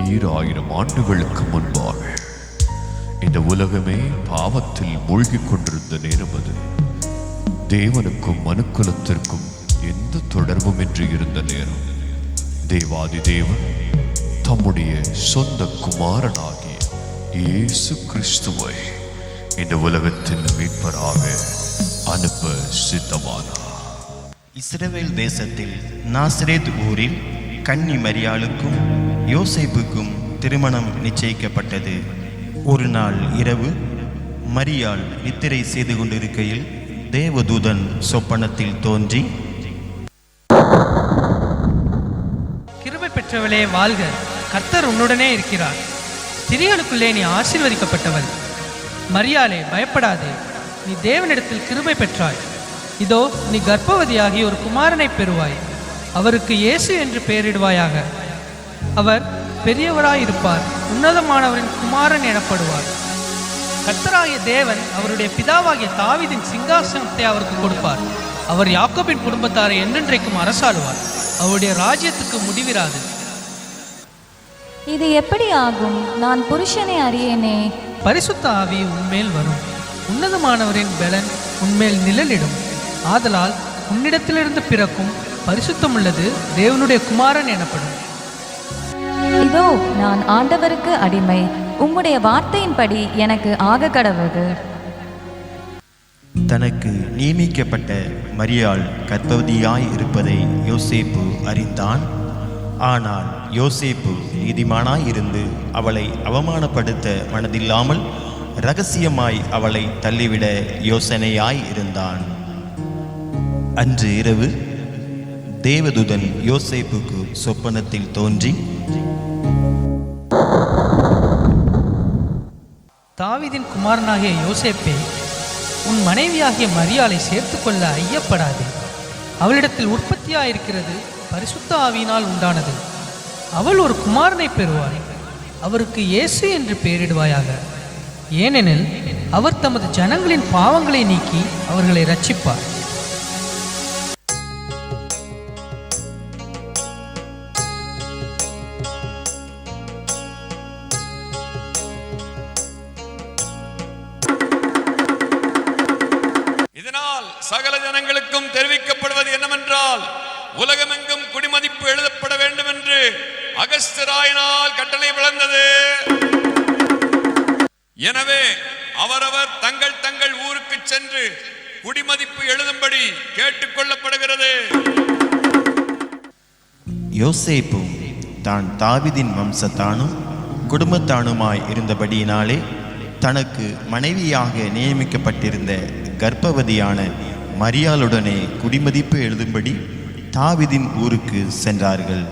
2000 ஆண்டுகளுக்கு முன்பாக இந்த உலகமே பாவத்தில் மூழ்கிக் கொண்டிருந்த நேரம் அது. தேவனுக்கும் மனுக்குலத்திற்கும் எந்த தொடர்பும் இன்றி இருந்த நேரம் தேவாதி தேவன் தம்முடைய சொந்த குமாரனாகிய இயேசு கிறிஸ்துவை இந்த உலகத்தின் மீட்பராக அனுப்ப சித்தமானார். இஸ்ரவேல் தேசத்தில் நாசரேத் ஊரில் கன்னி மரியாளுக்கும் யோசேப்புக்கும் திருமணம் நிச்சயிக்கப்பட்டது. ஒரு நாள் இரவு மரியாள் நித்திரை செய்து கொண்டிருக்கையில் தேவதூதன் சொப்பனத்தில் தோன்றி, கிருபை பெற்றவளே வாழ்க, கர்த்தர் உன்னுடனே இருக்கிறார், ஸ்திரீகளுக்குள்ளே நீ ஆசீர்வதிக்கப்பட்டவள். மரியாளே பயப்படாதே, நீ தேவனிடத்தில் கிருபை பெற்றாய். இதோ நீ கர்ப்பவதியாகி ஒரு குமாரனை பெறுவாய். அவருக்கு இயேசு என்று பெயரிடுவாயாக. அவர் பெரியவராயிருப்பார், உன்னதமானவரின் குமாரன் எனப்படுவார். கர்த்தராகிய தேவன் அவருடைய பிதாவாகிய தாவீதின் சிங்காசனத்தை அவருக்கு கொடுப்பார். அவர் யாக்கோபின் குடும்பத்தாரை என்றென்றைக்கும் அரசாளுவார். அவருடைய ராஜ்யத்துக்கு முடிவிராது. இது எப்படி ஆகும்? நான் புருஷனை அறியேனே. பரிசுத்த ஆவி உன்மேல் வரும், உன்னதமானவரின் பலன் உன்மேல் நிழலிடும். ஆதலால் உன்னிடத்திலிருந்து பிறக்கும் பரிசுத்தமுள்ளது தேவனுடைய குமாரன் எனப்படும். இதோ நான் ஆண்டவருக்கு அடிமை, உம்முடைய வார்த்தையின்படி எனக்கு ஆக கடவுது. தனக்கு நியமிக்கப்பட்ட மரியாள் கர்ப்பவதியாய் இருப்பதை யோசேப்பு அறிந்தான். ஆனால் யோசேப்பு நீதிமானாய் இருந்து அவளை அவமானப்படுத்த மனதில்லாமல் இரகசியமாய் அவளை தள்ளிவிட யோசனையாய் இருந்தான். அன்று இரவு தேவதூதன் யோசேப்புக்கு சொப்பனத்தில் தோன்றி, தாவீதின் குமாரனாகிய யோசேப்பே, உன் மனைவியாகிய மரியாளை சேர்த்துக்கொள்ள ஐயப்படாதே. அவளிடத்தில் உற்பத்தியாயிருக்கிறது பரிசுத்த ஆவியினால் உண்டானது. அவள் ஒரு குமாரனை பெறுவாள். அவருக்கு இயேசு என்று பெயரிடுவாயாக. ஏனெனில் அவர் தமது ஜனங்களின் பாவங்களை நீக்கி அவர்களை இரட்சிப்பார். இதனால் சகல ஜனங்களுக்கும் தெரிவிக்கப்படுவது என்னவென்றால், உலகமெங்கும் குடிமதிப்பு எழுதப்பட வேண்டும் என்று அகஸ்தியராயினால் கட்டளை பிறந்தது. எனவே அவரவர் தங்கள் தங்கள் ஊருக்கு சென்று குடிமதிப்பு எழுதும்படி கேட்டுக்கொள்ளப்படுகிறது. யோசேப்பு தான் தாவீதின் வம்சத்தானும் குடும்பத்தானுமாய் இருந்தபடியினாலே தனக்கு மனைவியாக நியமிக்கப்பட்டிருந்த கர்ப்பவதியான மரியாளுடனே குடிமதிப்பு எழுதும்படி தாவீதின் ஊருக்கு சென்றார்கள்.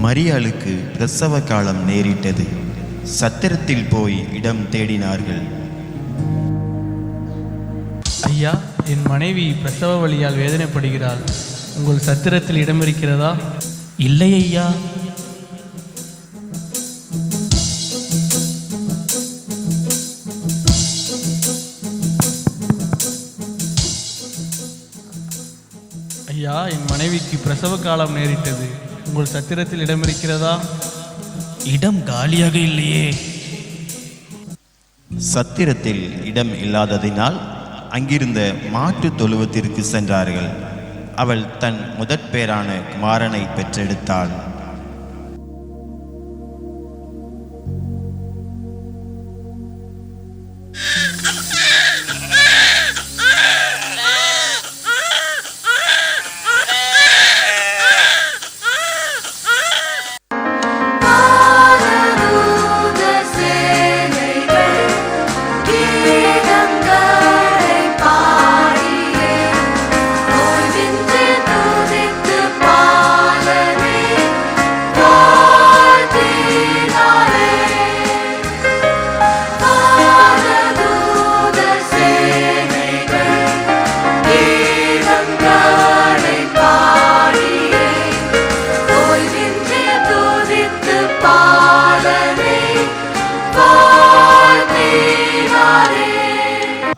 மரியாளுக்கு பிரசவ காலம் நேரிட்டது. சத்திரத்தில் போய் இடம் தேடினார்கள். ஐயா, என் மனைவி பிரசவ வலியால் வேதனைப்படுகிறாள். உங்கள் சத்திரத்தில் இடம் இருக்கிறதா? இல்லை ஐயா. ஐயா, என் மனைவிக்கு பிரசவ காலம் நேரிட்டது. உங்கள் சத்திரத்தில் இடம் இருக்கிறதா? இடம் காலியாக இல்லையே. சத்திரத்தில் இடம் இல்லாததினால் அங்கிருந்த மாட்டு தொழுவத்திற்கு சென்றார்கள். அவள் தன் முதற் பேரான குமாரனை பெற்றெடுத்தாள்.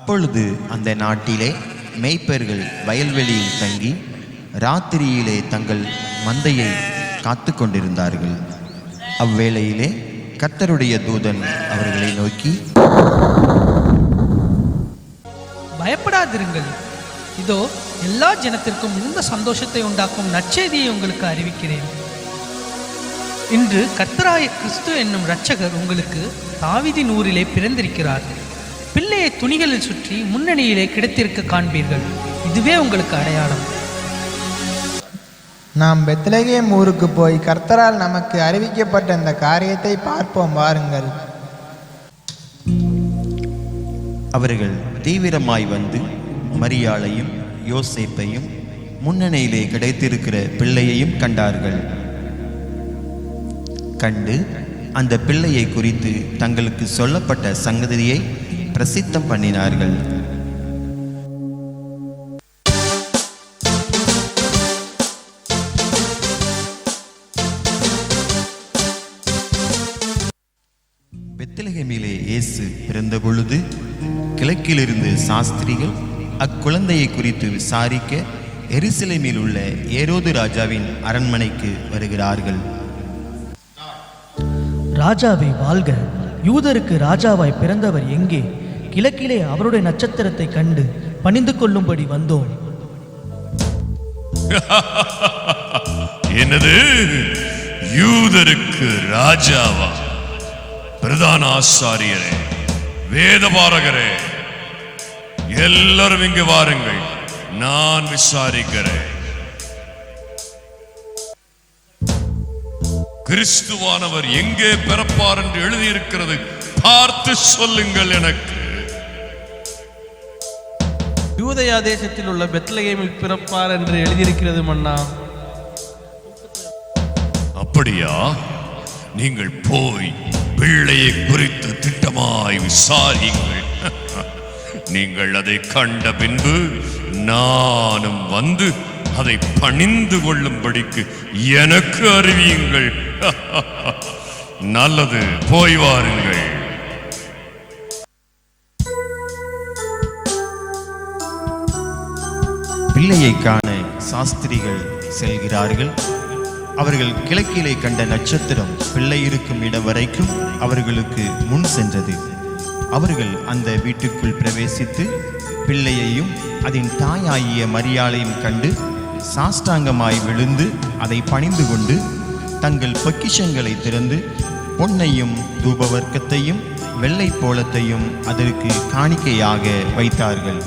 அப்பொழுது அந்த நாட்டிலே மேய்ப்பர்கள் வயல்வெளியில் தங்கி ராத்திரியிலே தங்கள் மந்தையை காத்து கொண்டிருந்தார்கள். அவ்வேளையிலே கர்த்தருடைய தூதன் அவர்களை நோக்கி, பயப்படாதிருங்கள், இதோ எல்லா ஜனத்திற்கும் மிகுந்த சந்தோஷத்தை உண்டாக்கும் நற்செய்தியை உங்களுக்கு அறிவிக்கிறேன். இன்று கர்த்தராய கிறிஸ்து என்னும் இரட்சகர் உங்களுக்கு தாவீதின் ஊரிலே பிறந்திருக்கிறார். பிள்ளையை துணிகளில் சுற்றி முன்னணியிலே கிடைத்திருக்க காண்பீர்கள். இதுவே உங்களுக்கு அடையாளம். நாம் பெத்லகேம் ஊருக்கு போய் கர்த்தரால் நமக்கு அறிவிக்கப்பட்ட இந்த காரியத்தை பார்ப்போம் வாருங்கள். அவர்கள் தீவிரமாய் வந்து மரியாளையும் யோசேப்பையும் முன்னணியிலே கிடைத்திருக்கிற பிள்ளையையும் கண்டார்கள். கண்டு அந்த பிள்ளையை குறித்து தங்களுக்கு சொல்லப்பட்ட சங்கதியை பிரசித்தம் பண்ணினார்கள். பெத்லகேமிலே இயேசு பிறந்த பொழுது கிழக்கிலிருந்து சாஸ்திரிகள் அக்குழந்தையை குறித்து விசாரிக்க எருசலேமில் உள்ள ஏரோது ராஜாவின் அரண்மனைக்கு வருகிறார்கள். ராஜாவே வாழ்க! யூதருக்கு ராஜாவாய் பிறந்தவர் எங்கே? கிழக்கிலே அவருடைய நட்சத்திரத்தை கண்டு பணிந்து கொள்ளும்படி வந்தோம். என்னது? யூதருக்கு ராஜாவா? பிரதான ஆசாரியரே, வேதபாரகரே, எல்லாரும் இங்கு வாருங்கள், நான் விசாரிக்கிறேன். கிறிஸ்துவானவர் எங்கே பிறப்பார் என்று எழுதியிருக்கிறது, பார்த்து சொல்லுங்கள் எனக்கு. யூதயா தேசத்தில் உள்ள பெத்லகேமில் பிறப்பார் என்று எழுதியிருக்கிறது மன்னா. அப்படியா? நீங்கள் போய் பிள்ளையை குறித்து திட்டமாய் விசாரியுங்கள். நீங்கள் அதை கண்ட பின்பு நானும் வந்து அதை பணிந்து கொள்ளும்படிக்கு எனக்கு அறிவியுங்கள். நல்லது, போய் வாருங்கள். பிள்ளையை காண சாஸ்திரிகள் செல்கிறார்கள். அவர்கள் கிழக்கிலே கண்ட நட்சத்திரம் பிள்ளை இருக்கும் இடம் வரைக்கும் அவர்களுக்கு முன் சென்றது. அவர்கள் அந்த வீட்டுக்குள் பிரவேசித்து பிள்ளையையும் அதன் தாயாகிய மரியாளையும் கண்டு சாஷ்டாங்கமாய் விழுந்து அதை பணிந்து கொண்டு தங்கள் பொக்கிஷங்களை திறந்து பொன்னையும் தூபவர்க்கத்தையும் வெள்ளை போலத்தையும் அதற்கு காணிக்கையாக வைத்தார்கள்.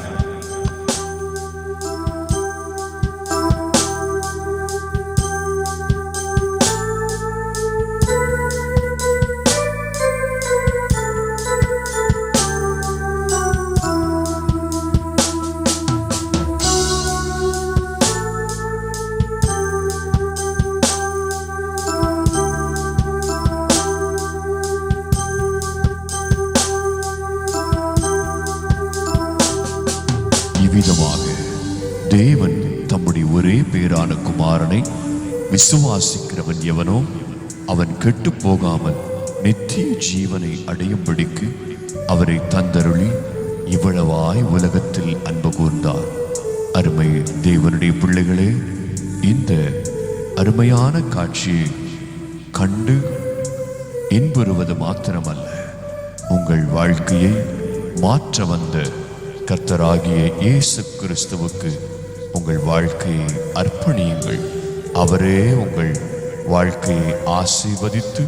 இவ்விதமாக தேவன் தம்முடைய ஒரே பேரான குமாரனை விசுவாசிக்கிறவன் எவனோ அவன் கெட்டு போகாமல் நித்திய ஜீவனை அடையும்படிக்கு அவரை தந்தருளி இவ்வளவாய் உலகத்தில் அன்பு கூர்ந்தார். அருமை தேவனுடைய பிள்ளைகளே, இந்த அருமையான காட்சியை கண்டு இன்புறுவது மாத்திரமல்ல, உங்கள் வாழ்க்கையை மாற்ற வந்த கர்த்தராகிய இயேசு கிறிஸ்துவுக்கு உங்கள் வாழ்க்கையை அர்ப்பணியுங்கள். அவரே உங்கள் வாழ்க்கையை ஆசீர்வதித்து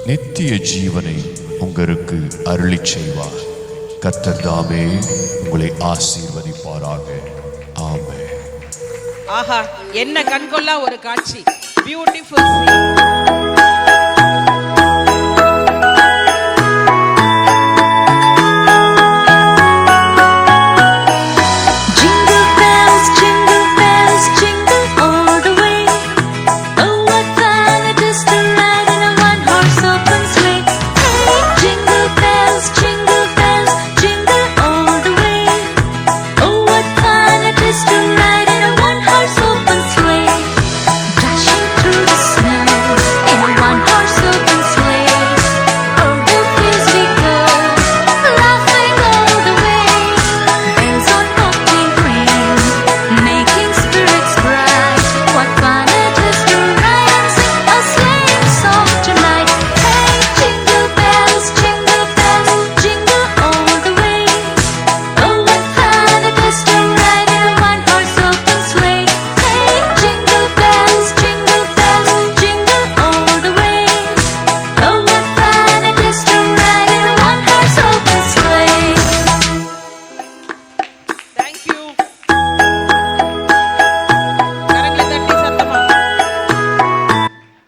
நித்திய ஜீவனை உங்களுக்கு அருளிச் செய்வார். கர்த்தர் தாமே உங்களை ஆசீர்வதிப்பாராக. ஆமென். ஆஹா, என்ன கண்கொள்ளா ஒரு காட்சி! பியூட்டிஃபுல்.